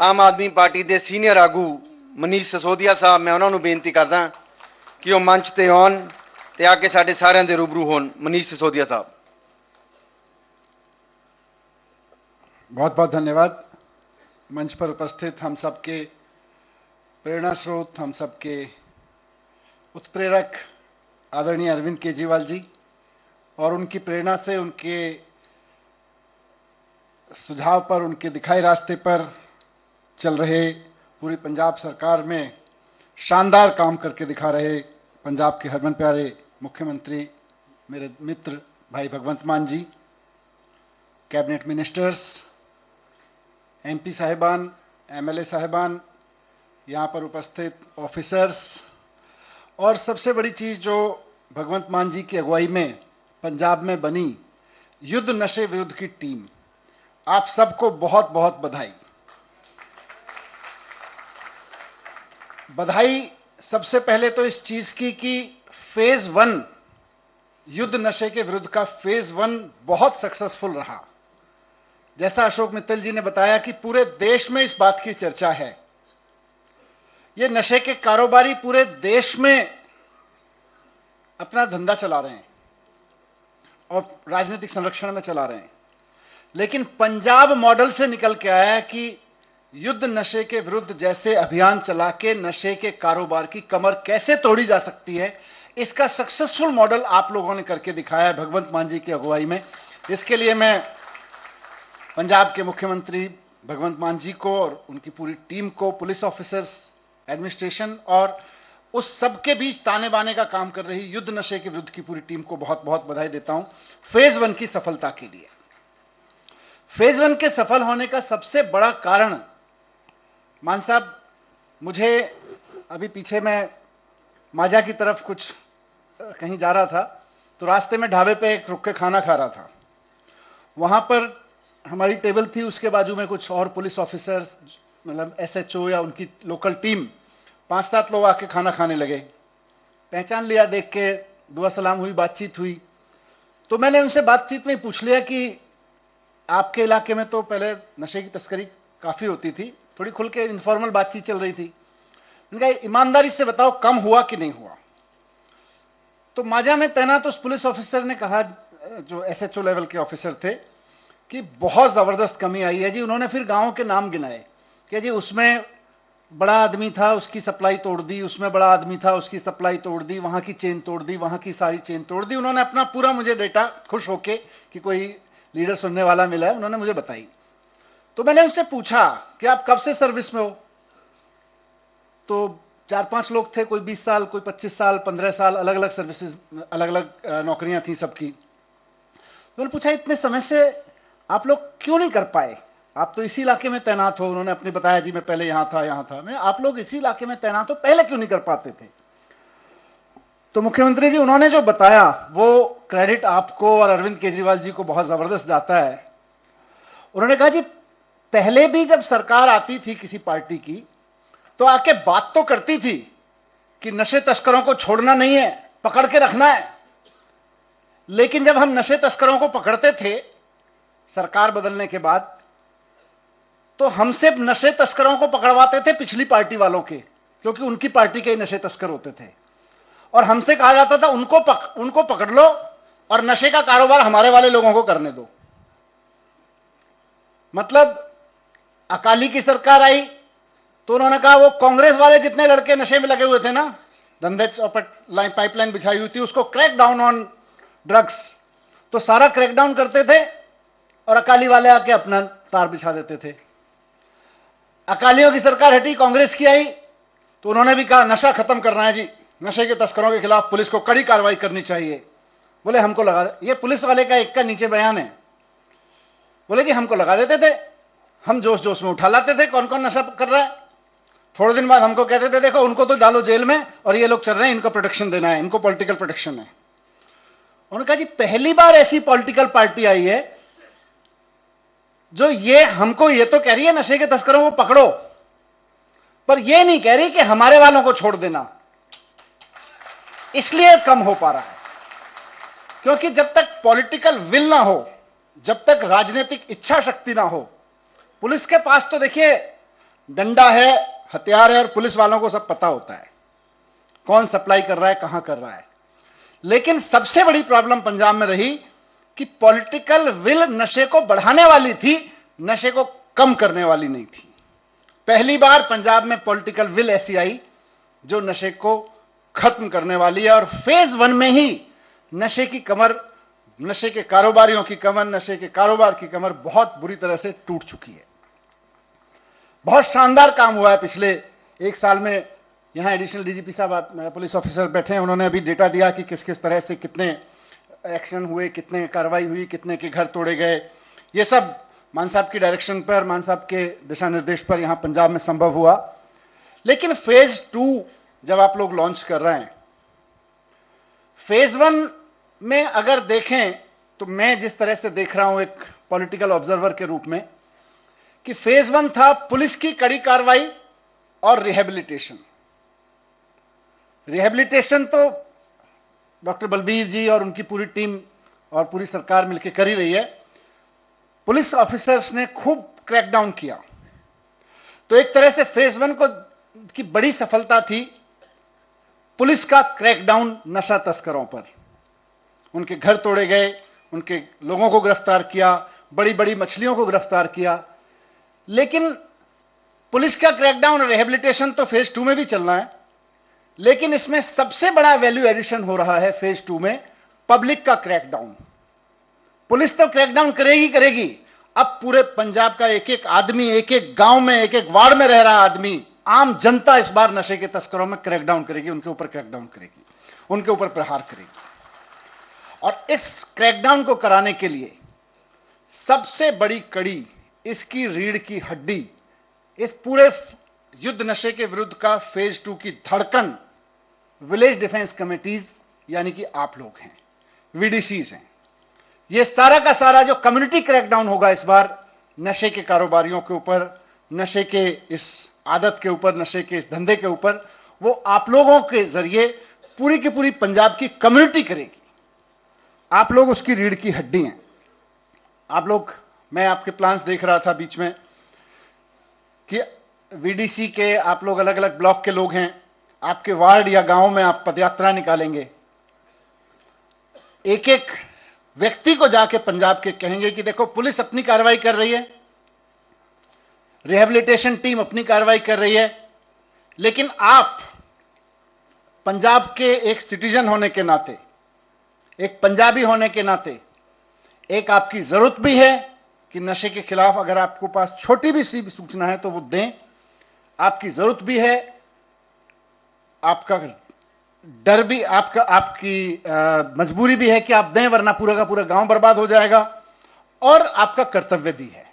Aam Aadmi party ਦੇ senior ਆਗੂ ਮਨੀਸ਼ ਸਿਸੋਦੀਆ ਸਾਹਿਬ, ਮੈਂ ਉਹਨਾਂ ਨੂੰ ਬੇਨਤੀ ਕਰਦਾ ਕਿ ਉਹ ਮੰਚ ਤੇ ਆਉਣ ਤੇ ਆ ਕੇ ਸਾਡੇ ਸਾਰਿਆਂ ਦੇ ਰੂਬਰੂ ਹੋਣ। ਮनीष सिसोदिया साहब। बहुत बहुत धन्यवाद। मंच पर उपस्थित हम सबके प्रेरणा स्रोत, हम सबके उत्प्रेरक आदरणीय अरविंद केजरीवाल जी, और उनकी प्रेरणा से, उनके सुझाव पर, उनके दिखाए रास्ते पर चल रहे, पूरी पंजाब सरकार में शानदार काम करके दिखा रहे पंजाब के हरमन प्यारे मुख्यमंत्री मेरे मित्र भाई भगवंत मान जी, कैबिनेट मिनिस्टर्स, एमपी साहिबान, एमएलए साहिबान, यहाँ पर उपस्थित ऑफिसर्स, और सबसे बड़ी चीज़ जो भगवंत मान जी की अगुवाई में पंजाब में बनी युद्ध नशे विरुद्ध की टीम, आप सबको बहुत बहुत बधाई। बधाई सबसे पहले तो इस चीज़ की कि फेज 1 युद्ध नशे के विरुद्ध का फेज 1 बहुत सक्सेसफुल रहा। जैसा अशोक मित्तल जी ने बताया कि पूरे देश में इस बात की चर्चा है, ये नशे के कारोबारी पूरे देश में अपना धंधा चला रहे हैं और राजनीतिक संरक्षण में चला रहे हैं, लेकिन पंजाब मॉडल से निकल के आया है कि युद्ध नशे के विरुद्ध जैसे अभियान चला के नशे के कारोबार की कमर कैसे तोड़ी जा सकती है, इसका सक्सेसफुल मॉडल आप लोगों ने करके दिखाया है भगवंत मान जी की अगुवाई में। इसके लिए मैं पंजाब के मुख्यमंत्री भगवंत मान जी को और उनकी पूरी टीम को, पुलिस ऑफिसर्स, एडमिनिस्ट्रेशन और उस सब के बीच ताने बाने का काम कर रही युद्ध नशे के विरुद्ध की पूरी टीम को बहुत बहुत बधाई देता हूं फेज 1 की सफलता के लिए। फेज 1 के सफल होने का सबसे बड़ा कारण, मान साहब, मुझे अभी पीछे मैं माजा की तरफ कुछ कहीं जा रहा था, तो रास्ते में ढाबे पे एक रुक के खाना खा रहा था। वहाँ पर हमारी टेबल थी, उसके बाजू में कुछ और पुलिस ऑफिसर्स, मतलब एसएचओ या उनकी लोकल टीम, 5-7 लोग आके खाना खाने लगे। पहचान लिया, देख के दुआ सलाम हुई, बातचीत हुई। तो मैंने उनसे बातचीत में पूछ लिया कि आपके इलाके में तो पहले नशे की तस्करी काफ़ी होती थी, थोड़ी खुल के इनफॉर्मल बातचीत चल रही थी। उनका ईमानदारी से बताओ कम हुआ कि नहीं हुआ? तो माजा में तैनात उस पुलिस ऑफिसर ने कहा, जो एसएचओ लेवल के ऑफिसर थे, कि बहुत ज़बरदस्त कमी आई है जी। उन्होंने फिर गाँव के नाम गिनाए कि जी उसमें बड़ा आदमी था, उसकी सप्लाई तोड़ दी, उसमें बड़ा आदमी था, उसकी सप्लाई तोड़ दी, वहाँ की चेन तोड़ दी, वहाँ की सारी चेन तोड़ दी। उन्होंने अपना पूरा मुझे डेटा, खुश होके कि कोई लीडर सुनने वाला मिला है, उन्होंने मुझे बताई। तो मैंने उनसे पूछा कि आप कब से सर्विस में हो? तो 4-5 लोग थे, कोई 20 साल, कोई 25 साल, 15 साल, अलग अलग सर्विसेज, अलग अलग नौकरियां थी सबकी। तो मैंने पूछा, इतने समय से आप लोग क्यों नहीं कर पाए? आप तो इसी इलाके में तैनात हो। उन्होंने अपने बताया, जी मैं पहले यहाँ था। मैं, आप लोग इसी इलाके में तैनात हो, पहले क्यों नहीं कर पाते थे? तो मुख्यमंत्री जी, उन्होंने जो बताया वो क्रेडिट आपको और अरविंद केजरीवाल जी को बहुत ज़बरदस्त जाता है। उन्होंने कहा, जी पहले भी जब सरकार आती थी किसी पार्टी की, तो आके बात तो करती थी कि नशे तस्करों को छोड़ना नहीं है, पकड़ के रखना है। लेकिन जब हम नशे तस्करों को पकड़ते थे सरकार बदलने के बाद, तो हमसे नशे तस्करों को पकड़वाते थे पिछली पार्टी वालों के, क्योंकि उनकी पार्टी के ही नशे तस्कर होते थे। और हमसे कहा जाता था उनको पकड़ लो और नशे का कारोबार हमारे वाले लोगों को करने दो। मतलब अकाली की सरकार आई तो उन्होंने कहा वो कांग्रेस वाले जितने लड़के नशे में लगे हुए थे ना, धंधे पाइपलाइन बिछाई हुई थी, उसको क्रैक डाउन ऑन ड्रग्स, तो सारा क्रैक डाउन करते थे और अकाली वाले आके अपना तार बिछा देते थे। अकालियों की सरकार हटी, कांग्रेस की आई, तो उन्होंने भी कहा नशा खत्म करना है जी, नशे के तस्करों के खिलाफ पुलिस को कड़ी कार्रवाई करनी चाहिए। बोले हमको लगा, ये पुलिस वाले का एक का नीचे बयान है, बोले जी हमको लगा देते थे, हम जोश जोश में उठा लाते थे कौन कौन नशा कर रहा है। थोड़े दिन बाद हमको कहते थे देखो उनको तो डालो जेल में, और ये लोग चल रहे हैं, इनको प्रोटेक्शन देना है, इनको पॉलिटिकल प्रोटेक्शन है। उन्होंने कहा जी पहली बार ऐसी पॉलिटिकल पार्टी आई है जो ये हमको ये तो कह रही है नशे के तस्करों को पकड़ो, पर ये नहीं कह रही कि हमारे वालों को छोड़ देना। इसलिए कम हो पा रहा है, क्योंकि जब तक पॉलिटिकल विल ना हो, जब तक राजनीतिक इच्छा शक्ति ना हो, पुलिस के पास तो देखिए डंडा है, हथियार है और पुलिस वालों को सब पता होता है कौन सप्लाई कर रहा है, कहां कर रहा है। लेकिन सबसे बड़ी प्रॉब्लम पंजाब में रही कि पॉलिटिकल विल नशे को बढ़ाने वाली थी, नशे को कम करने वाली नहीं थी। पहली बार पंजाब में पॉलिटिकल विल ऐसी आई जो नशे को खत्म करने वाली है, और फेज 1 में ही नशे की कमर, नशे के कारोबारियों की कमर, नशे के कारोबार की कमर बहुत बुरी तरह से टूट चुकी है। बहुत शानदार काम हुआ है पिछले एक साल में। यहाँ एडिशनल डीजीपी साहब पुलिस ऑफिसर बैठे हैं, उन्होंने अभी डेटा दिया कि किस किस तरह से कितने एक्शन हुए, कितने कार्रवाई हुई, कितने के घर तोड़े गए। ये सब मान साहब की डायरेक्शन पर, मान साहब के दिशा निर्देश पर यहाँ पंजाब में संभव हुआ। लेकिन फेज 2 जब आप लोग लॉन्च कर रहे हैं, फेज 1 में अगर देखें तो मैं जिस तरह से देख रहा हूं एक पॉलिटिकल ऑब्जर्वर के रूप में, कि फेज 1 था पुलिस की कड़ी कार्रवाई और रिहेबिलिटेशन। रिहेबिलिटेशन तो डॉक्टर बलबीर जी और उनकी पूरी टीम और पूरी सरकार मिलकर कर ही रही है। पुलिस ऑफिसर्स ने खूब क्रैकडाउन किया। तो एक तरह से फेज 1 को की बड़ी सफलता थी पुलिस का क्रैकडाउन नशा तस्करों पर। उनके घर तोड़े गए, उनके लोगों को गिरफ्तार किया, बड़ी बड़ी मछलियों को गिरफ्तार किया। लेकिन पुलिस का क्रैकडाउन और रिहेबिलिटेशन तो फेज 2 में भी चलना है, लेकिन इसमें सबसे बड़ा वैल्यू एडिशन हो रहा है फेज 2 में पब्लिक का क्रैकडाउन। पुलिस तो क्रैकडाउन करेगी करेगी, अब पूरे पंजाब का एक एक आदमी, एक एक गांव में, एक एक वार्ड में रह रहा आदमी, आम जनता इस बार नशे के तस्करों में क्रैकडाउन करेगी, उनके ऊपर क्रैकडाउन करेगी, उनके ऊपर प्रहार करेगी। और इस क्रैकडाउन को कराने के लिए सबसे बड़ी कड़ी, इसकी रीढ़ की हड्डी, इस पूरे युद्ध नशे के विरुद्ध का फेज 2 की धड़कन विलेज डिफेंस कमिटीज यानी कि आप लोग हैं, वीडीसीज हैं। ये सारा का सारा जो कम्युनिटी क्रैकडाउन होगा इस बार नशे के कारोबारियों के ऊपर, नशे के इस आदत के ऊपर, नशे के इस धंधे के ऊपर, वो आप लोगों के जरिए पूरी की पूरी पंजाब की कम्युनिटी करेगी। आप लोग उसकी रीढ़ की हड्डी हैं। आप लोग, मैं आपके प्लान्स देख रहा था बीच में कि वीडीसी के आप लोग अलग अलग ब्लॉक के लोग हैं, आपके वार्ड या गांव में आप पदयात्रा निकालेंगे, एक एक व्यक्ति को जाके पंजाब के कहेंगे कि देखो पुलिस अपनी कार्रवाई कर रही है, रिहेबिलिटेशन टीम अपनी कार्रवाई कर रही है, लेकिन आप पंजाब के एक सिटीजन होने के नाते, एक पंजाबी होने के नाते, एक आपकी जरूरत भी है कि नशे के खिलाफ अगर आपको पास छोटी भी सी भी सूचना है तो वो दें। आपकी जरूरत भी है, आपका डर भी, आपकी मजबूरी भी है कि आप दें, वरना पूरा का पूरा गांव बर्बाद हो जाएगा। और आपका कर्तव्य भी है,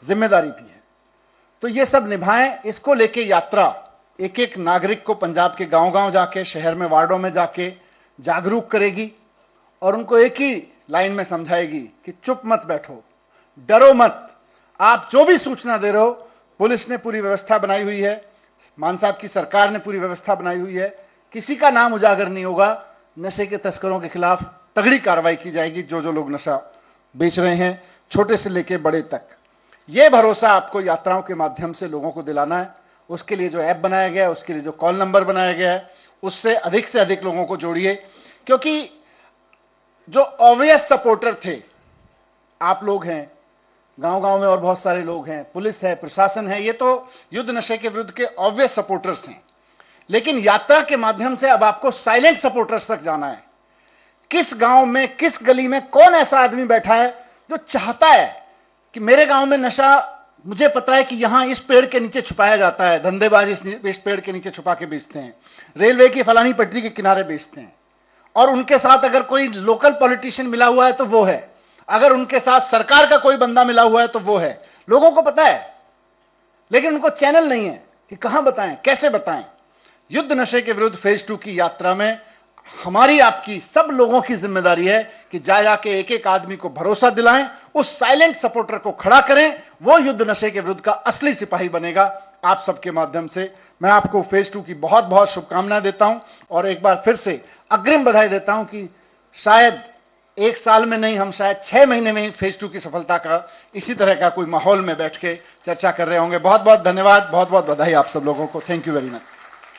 जिम्मेदारी भी है। तो ये सब निभाएं। इसको लेके यात्रा एक एक नागरिक को पंजाब के गांव गांव जाके, शहर में, वार्डों में जाके जागरूक करेगी और उनको एक ही लाइन में समझाएगी कि चुप मत बैठो, डरो मत। आप जो भी सूचना दे रहे हो, पुलिस ने पूरी व्यवस्था बनाई हुई है, मान साहब की सरकार ने पूरी व्यवस्था बनाई हुई है, किसी का नाम उजागर नहीं होगा। नशे के तस्करों के खिलाफ तगड़ी कार्रवाई की जाएगी, जो जो लोग नशा बेच रहे हैं, छोटे से लेके बड़े तक। यह भरोसा आपको यात्राओं के माध्यम से लोगों को दिलाना है। उसके लिए जो ऐप बनाया गया है, उसके लिए जो कॉल नंबर बनाया गया है, उससे अधिक लोगों को जोड़िए, क्योंकि जो ऑब्वियस सपोर्टर थे आप लोग हैं, गांव गांव में और बहुत सारे लोग हैं, पुलिस है, प्रशासन है, ये तो युद्ध नशे के विरुद्ध के ऑब्वियस सपोर्टर्स हैं। लेकिन यात्रा के माध्यम से अब आपको साइलेंट सपोर्टर्स तक जाना है। किस गांव में, किस गली में कौन ऐसा आदमी बैठा है जो चाहता है कि मेरे गांव में नशा, मुझे पता है कि यहां इस पेड़ के नीचे छुपाया जाता है, धंधेबाज इस पेड़ के नीचे छुपा के बेचते हैं, रेलवे की फलानी पटरी के किनारे बेचते हैं, और उनके साथ अगर कोई लोकल पॉलिटिशियन मिला हुआ है तो वो है, अगर उनके साथ सरकार का कोई बंदा मिला हुआ है तो वो है। लोगों को पता है, लेकिन उनको चैनल नहीं है कि कहां बताएं, कैसे बताएं। युद्ध नशे के विरुद्ध फेज 2 की यात्रा में हमारी, आपकी, सब लोगों की जिम्मेदारी है कि जाके एक एक आदमी को भरोसा दिलाएं, उस साइलेंट सपोर्टर को खड़ा करें। वो युद्ध नशे के विरुद्ध का असली सिपाही बनेगा। आप सबके माध्यम से मैं आपको फेज 2 की बहुत बहुत शुभकामनाएं देता हूं और एक बार फिर से अग्रिम बधाई देता हूं कि शायद 1 साल में नहीं, हम शायद 6 महीने में ही फेज 2 की सफलता का इसी तरह का कोई माहौल में बैठ के चर्चा कर रहे होंगे। बहुत बहुत धन्यवाद, बहुत बहुत बधाई आप सब लोगों को। Thank you very much.